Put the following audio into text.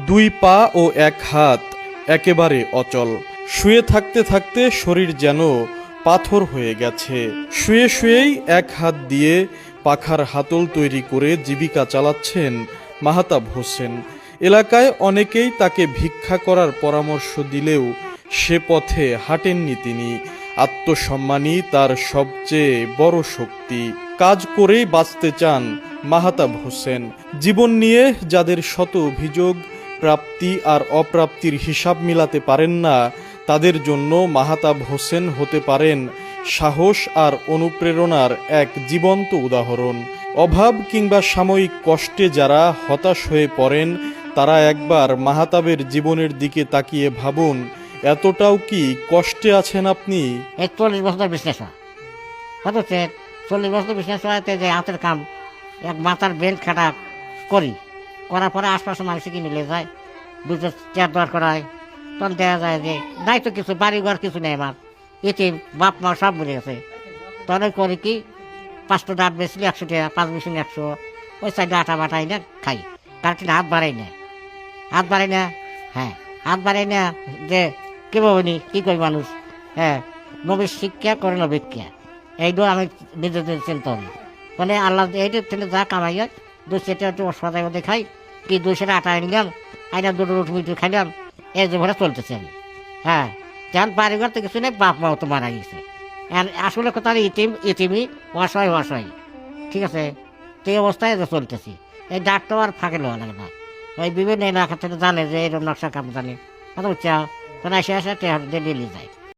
দুই পা ও এক হাত একেবারে অচল। শুয়ে থাকতে থাকতে শরীর যেন পাথর হয়ে গেছে। শুয়ে শুয়েই এক হাত দিয়ে পাখার হাতল তৈরি করে জীবিকা চালাচ্ছেন মাহতাব হোসেন। এলাকায় অনেকেই তাকে ভিক্ষা করার পরামর্শ দিলেও সে পথে হাঁটেননি তিনি। আত্মসম্মানই তার সবচেয়ে বড় শক্তি। কাজ করেই বাঁচতে চান মাহতাব হোসেন। জীবন নিয়ে যাদের শত অভিযোগ, প্রাপ্তি আর অপ্রাপ্তির হিসাব মিলাতে পারেন না, তাদের জন্য মাহতাব হোসেন হতে পারেন সাহস আর অনুপ্রেরণার এক জীবন্ত উদাহরণ। অভাব কিংবা সাময়িক কষ্টে যারা হতাশ হয়ে পড়েন, তারা একবার মাহতাবের জীবনের দিকে তাকিয়ে ভাবুন, এতটাও কি কষ্টে আছেন আপনি? এই 40 বছর বিজনেস কত হচ্ছে 40 বছর বিজনেস হওয়াতে যে হাতের কাম এক মাথার বেল্ট খাটা করি, করার পরে আশপাশে মানুষ কিনে নিয়ে যায়, দুটো চেয়ার দর করায়, তখন দেখা যায় যে নাই তো কিছু, বাড়ি ঘর কিছু নেই আমার, এতে বাপ মা সব মরে গেছে। তখন ওই করি কি 5টা ডাট বেশি 100 টাকা, 5 বেশি 100, ওই সাইডে আটা বাটাই না খাই, তার কিন্তু হাত বাড়াই না, হাত বাড়াই না। হ্যাঁ, হাত বাড়াই না যে কে ভাবনি কী করি মানুষ। হ্যাঁ, নবীর শিক্ষা করে নবীক্ষা, এইটাও আমি নিজেদের চিন্তা করি। মানে আল্লাহ এইটা থেকে যা কামাই হয় 200 টাকা সদাই মধ্যে খাই, কি 200 টাকা আটা আনলাম, আইনা 2টো রুটি মুটি খাইলাম, এই যে ভরে চলতেছে আমি। হ্যাঁ, যেমন বাড়িঘর তো কিছু নেই, বাপ মাও তো মারা গেছে। আসলে কথা ইতিমি অসহায় অসহায়, ঠিক আছে, তো এই অবস্থায় যে চলতেছি। এই ডাক্তার আর ফাঁকে নেওয়া লাগে না, ওই বিভিন্ন এলাকা থেকে জানে যে এরকম নকশা কাম জানে, কথা বুঝছে, তখন এসে টেহার দিয়ে নিয়ে যায়।